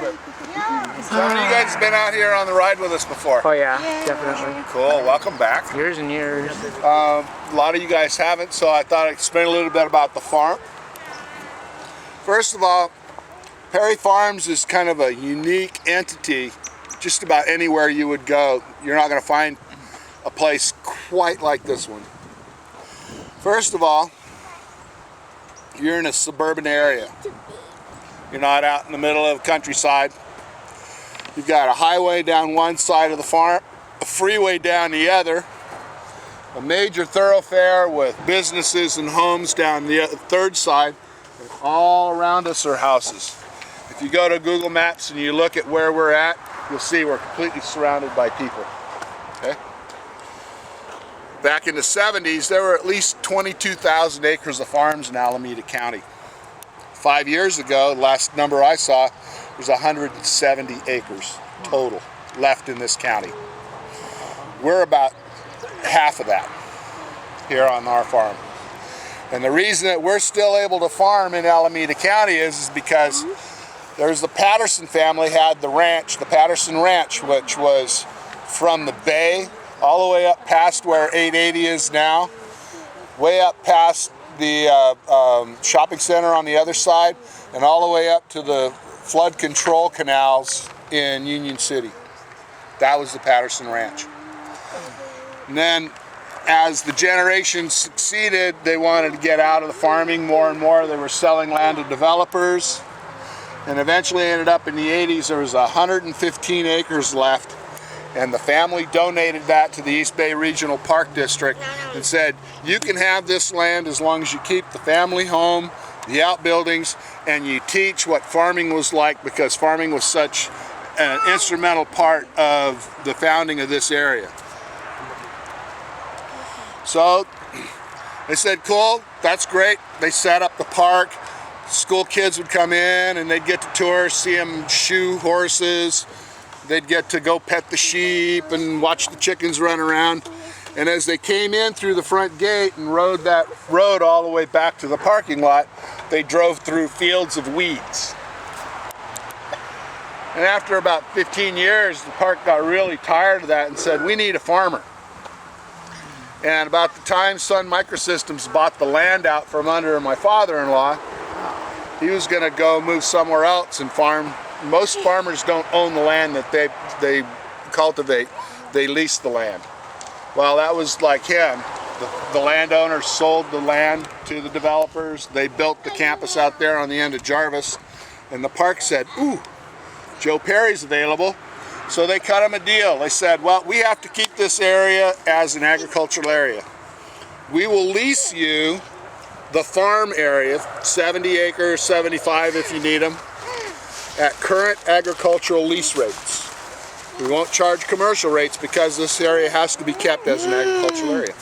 little bit. So many of you guys have been out here on the ride with us before? Oh yeah, definitely. Cool, welcome back. Years and years. A lot of you guys haven't, so I thought I'd explain a little bit about the farm. First of all, Perry Farms is kind of a unique entity. Just about anywhere you would go, you're not going to find a place quite like this one. First of all, you're in a suburban area. You're not out in the middle of the countryside. You've got a highway down one side of the farm, a freeway down the other, a major thoroughfare with businesses and homes down the third side, and all around us are houses. If you go to Google Maps and you look at where we're at, you'll see we're completely surrounded by people. Okay? Back in the 70s, there were at least 22,000 acres of farms in Alameda County. 5 years ago, the last number I saw, was 170 acres total left in this county. We're about half of that here on our farm. And the reason that we're still able to farm in Alameda County is because there's the Patterson family had the ranch, the Patterson Ranch, which was from the bay all the way up past where 880 is now, way up past the shopping center on the other side, and all the way up to the flood control canals in Union City. That was the Patterson Ranch. And then as the generations succeeded, they wanted to get out of the farming more and more. They were selling land to developers, and eventually ended up in the 80s, there was 115 acres left, and the family donated that to the East Bay Regional Park District and said, you can have this land as long as you keep the family home, the outbuildings, and you teach what farming was like, because farming was such an instrumental part of the founding of this area. So they said, cool, that's great. They set up the park. School kids would come in and they'd get to tour, see them shoe horses. They'd get to go pet the sheep and watch the chickens run around. And as they came in through the front gate and rode that road all the way back to the parking lot, they drove through fields of weeds. And after about 15 years, the park got really tired of that and said, we need a farmer. And about the time Sun Microsystems bought the land out from under my father-in-law, he was going to go move somewhere else and farm. Most farmers don't own the land that they cultivate. They lease the land. Well, that was like him. The landowner sold the land to the developers. They built the campus out there on the end of Jarvis. And the park said, ooh, Joe Perry's available. So they cut him a deal. They said, well, we have to keep this area as an agricultural area. We will lease you the farm area, 70 acres, 75 if you need them, at current agricultural lease rates. We won't charge commercial rates because this area has to be kept as an agricultural area.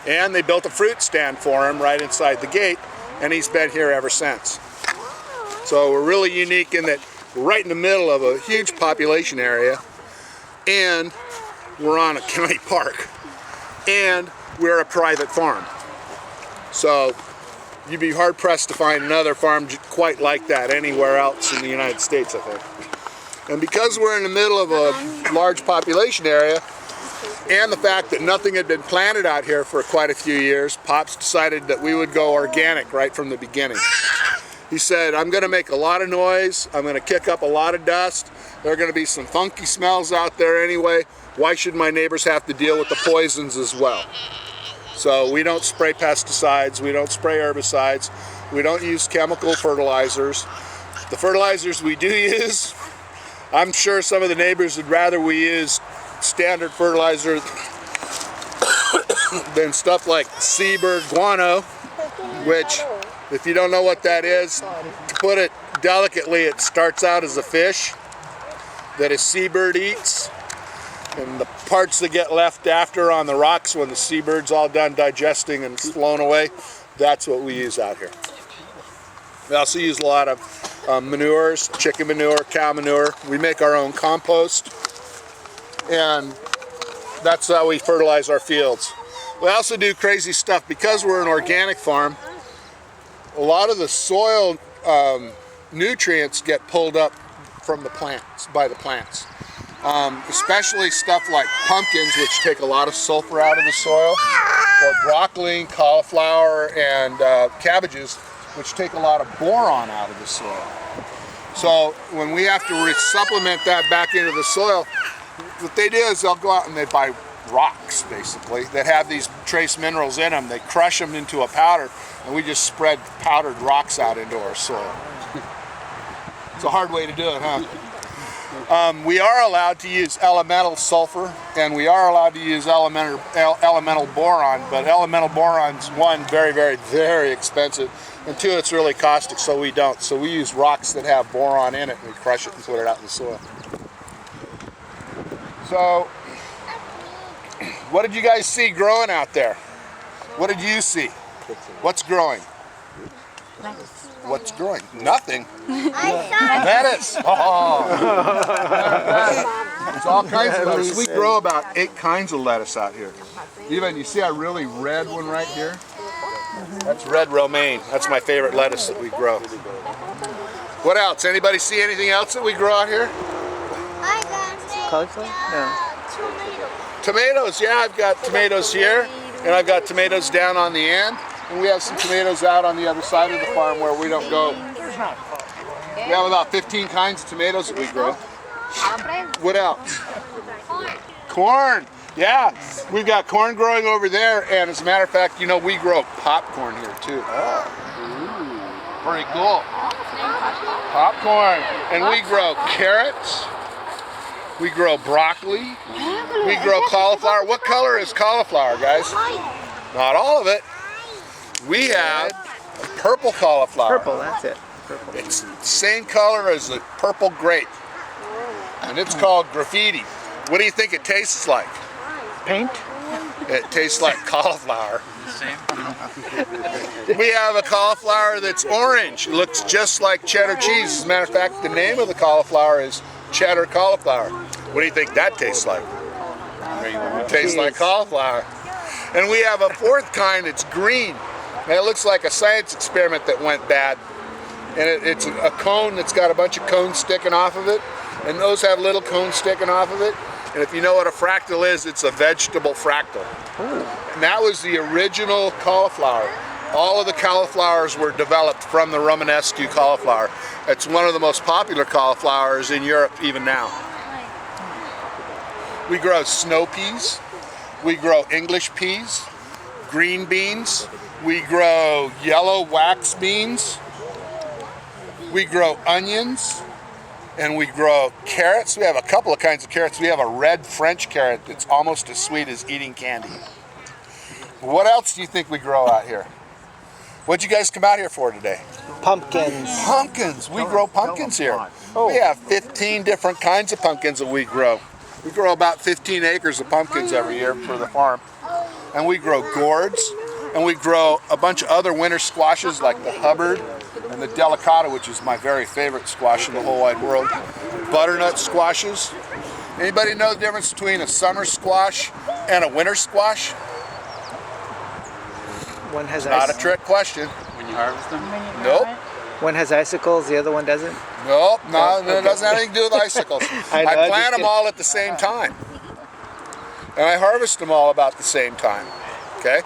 And they built a fruit stand for him right inside the gate, and he's been here ever since. So we're really unique in that we're right in the middle of a huge population area, and we're on a county park, and we're a private farm. So you'd be hard pressed to find another farm quite like that anywhere else in the United States, I think. And because we're in the middle of a large population area, and the fact that nothing had been planted out here for quite a few years, Pops decided that we would go organic right from the beginning. He said, I'm going to make a lot of noise, I'm going to kick up a lot of dust, there are going to be some funky smells out there anyway, why should my neighbors have to deal with the poisons as well? So we don't spray pesticides, we don't spray herbicides, we don't use chemical fertilizers. The fertilizers we do use, I'm sure some of the neighbors would rather we use standard fertilizer than stuff like seabird guano, which, if you don't know what that is, to put it delicately, it starts out as a fish that a seabird eats, and the parts that get left after on the rocks when the seabird's all done digesting and flown away, that's what we use out here. We also use a lot of manures, chicken manure, cow manure. We make our own compost, and that's how we fertilize our fields. We also do crazy stuff because we're an organic farm. A lot of the soil nutrients get pulled up from the plants, by the plants. Especially stuff like pumpkins, which take a lot of sulfur out of the soil, or broccoli, cauliflower, and cabbages, which take a lot of boron out of the soil. So when we have to supplement that back into the soil, what they do is they'll go out and they buy rocks, basically, that have these trace minerals in them. They crush them into a powder, and we just spread powdered rocks out into our soil. It's a hard way to do it, huh? We are allowed to use elemental sulfur, and we are allowed to use elemental boron, but elemental boron's, one, very, very, very expensive, and two, it's really caustic, so we don't. So we use rocks that have boron in it, and we crush it and put it out in the soil. So, what did you guys see growing out there? What did you see? What's growing? What's growing? Nothing. Lettuce. Oh. There's all kinds of lettuce. We grow about 8 kinds of lettuce out here. Even, you see a really red one right here? That's red romaine. That's my favorite lettuce that we grow. What else? Anybody see anything else that we grow out here? Cauliflower? No. Tomatoes, yeah, I've got tomatoes here, and I've got tomatoes down on the end, and we have some tomatoes out on the other side of the farm where we don't go. We have about 15 kinds of tomatoes that we grow. What else? Corn. Yeah, we've got corn growing over there, and as a matter of fact, you know, we grow popcorn here too. Oh. Ooh, pretty cool. Popcorn. And we grow carrots. We grow broccoli. We grow cauliflower. What color is cauliflower, guys? Not all of it. We have purple cauliflower. Purple, that's it. Purple. It's the same color as the purple grape. And it's called graffiti. What do you think it tastes like? Paint? It tastes like cauliflower. We have a cauliflower that's orange. It looks just like cheddar cheese. As a matter of fact, the name of the cauliflower is cheddar cauliflower. What do you think that tastes like? It tastes like cauliflower. And we have a fourth kind that's green. And it looks like a science experiment that went bad. And it's a cone that's got a bunch of cones sticking off of it. And those have little cones sticking off of it. And if you know what a fractal is, it's a vegetable fractal. And that was the original cauliflower. All of the cauliflowers were developed from the Romanesque cauliflower. It's one of the most popular cauliflowers in Europe even now. We grow snow peas. We grow English peas, green beans. We grow yellow wax beans. We grow onions. And we grow carrots. We have a couple of kinds of carrots. We have a red French carrot that's almost as sweet as eating candy. What else do you think we grow out here? What'd you guys come out here for today? Pumpkins. Pumpkins. We grow pumpkins here. We have 15 different kinds of pumpkins that we grow. We grow about 15 acres of pumpkins every year for the farm. And we grow gourds. And we grow a bunch of other winter squashes like the Hubbard and the Delicata, which is my very favorite squash in the whole wide world. Butternut squashes. Anybody know the difference between a summer squash and a winter squash? One has Not a trick question. When you harvest them? Nope. One has icicles, the other one doesn't? Nope, no, it doesn't have anything to do with icicles. I plant them all at the same time. And I harvest them all about the same time, okay?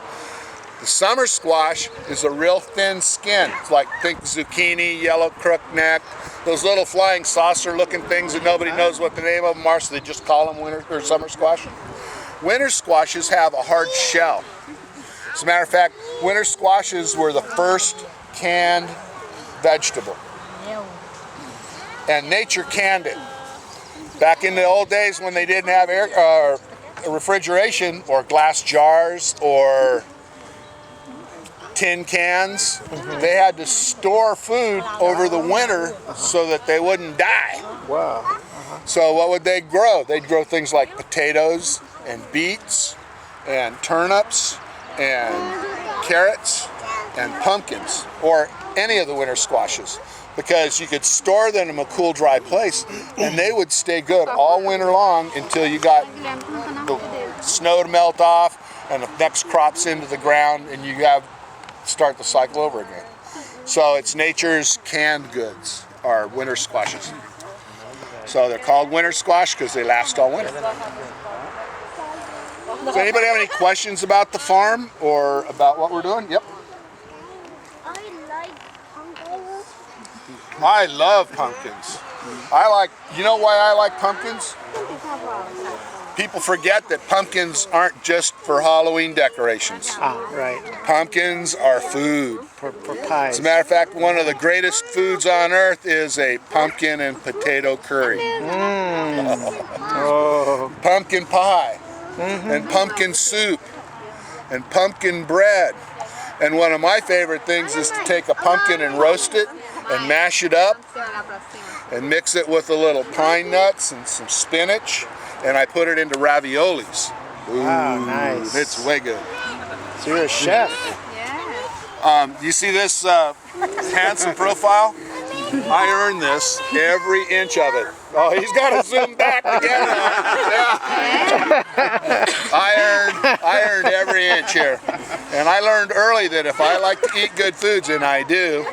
The summer squash is a real thin skin. It's like, think zucchini, yellow crookneck, those little flying saucer looking things that nobody knows what the name of them are, so they just call them winter or summer squash. Winter squashes have a hard shell. As a matter of fact, winter squashes were the first canned vegetable. And nature canned it. Back in the old days when they didn't have refrigeration or glass jars or tin cans, they had to store food over the winter so that they wouldn't die. Wow. So what would they grow? They'd grow things like potatoes and beets and turnips and carrots and pumpkins, or any of the winter squashes, because you could store them in a cool, dry place and they would stay good all winter long until you got the snow to melt off and the next crops into the ground and you have start the cycle over again. So it's nature's canned goods, our winter squashes. So they're called winter squash because they last all winter. Does anybody have any questions about the farm or about what we're doing? Yep. I love pumpkins. You know why I like pumpkins? People forget that pumpkins aren't just for Halloween decorations. Ah, right. Pumpkins are food. For pies. As a matter of fact, one of the greatest foods on earth is a pumpkin and potato curry. Oh. Pumpkin pie, and pumpkin soup, and pumpkin bread. And one of my favorite things is to take a pumpkin and roast it and mash it up and mix it with a little pine nuts and some spinach, and I put it into raviolis. Ooh, Wow, nice. It's way good. So you're a chef. You see this handsome profile? I earned this, every inch of it. Oh, he's got to zoom back again. Yeah. I earned every inch here. And I learned early that if I like to eat good foods, and I do,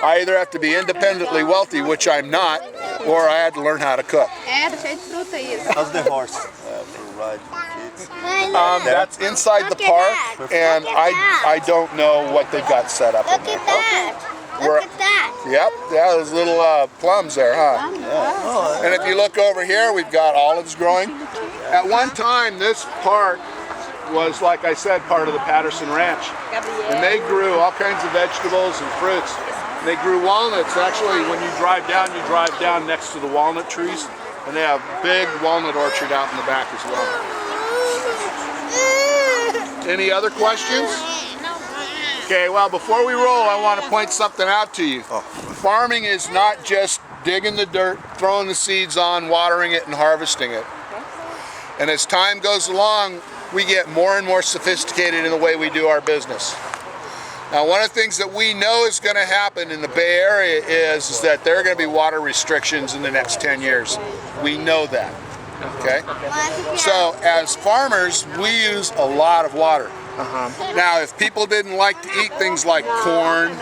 I either have to be independently wealthy, which I'm not, or I had to learn how to cook. How's the horse for ride kids? That's inside the park, and I don't know what they've got set up in there. Look at that. Yep, yeah, those little plums there, huh? Oh, And if you look over here, we've got olives growing. At one time, this park was, like I said, part of the Patterson Ranch. And they grew all kinds of vegetables and fruits. They grew walnuts. Actually, when you drive down next to the walnut trees. And they have a big walnut orchard out in the back as well. Any other questions? Okay, well, before we roll, I want to point something out to you. Farming is not just digging the dirt, throwing the seeds on, watering it, and harvesting it. And as time goes along, we get more and more sophisticated in the way we do our business. Now, one of the things that we know is going to happen in the Bay Area is that there are going to be water restrictions in the next 10 years. We know that, okay? So, as farmers, we use a lot of water. Now, if people didn't like to eat things like corn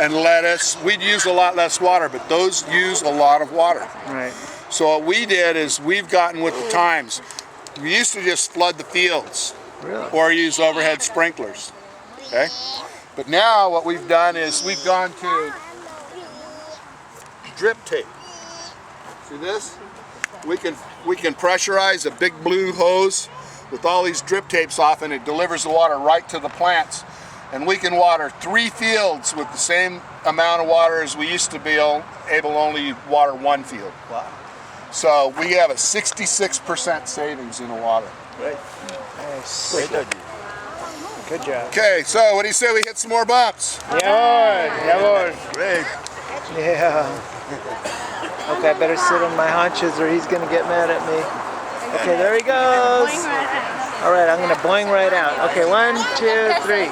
and lettuce, we'd use a lot less water, but those use a lot of water. Right. So what we did is we've gotten with the times. We used to just flood the fields or use overhead sprinklers, okay? But now what we've done is we've gone to drip tape. See this? We can pressurize a big blue hose with all these drip tapes off, and it delivers the water right to the plants. And we can water 3 fields with the same amount of water as we used to be able to only water 1 field. wow. So we have a 66% savings in the water. Great. Nice. Great idea. Good job. Okay, so what do you say we hit some more bumps? Great. Yeah. Okay, I better sit on my haunches or he's gonna get mad at me. Okay, there he goes. All right, I'm gonna boing right out. Okay, 1, 2, 3.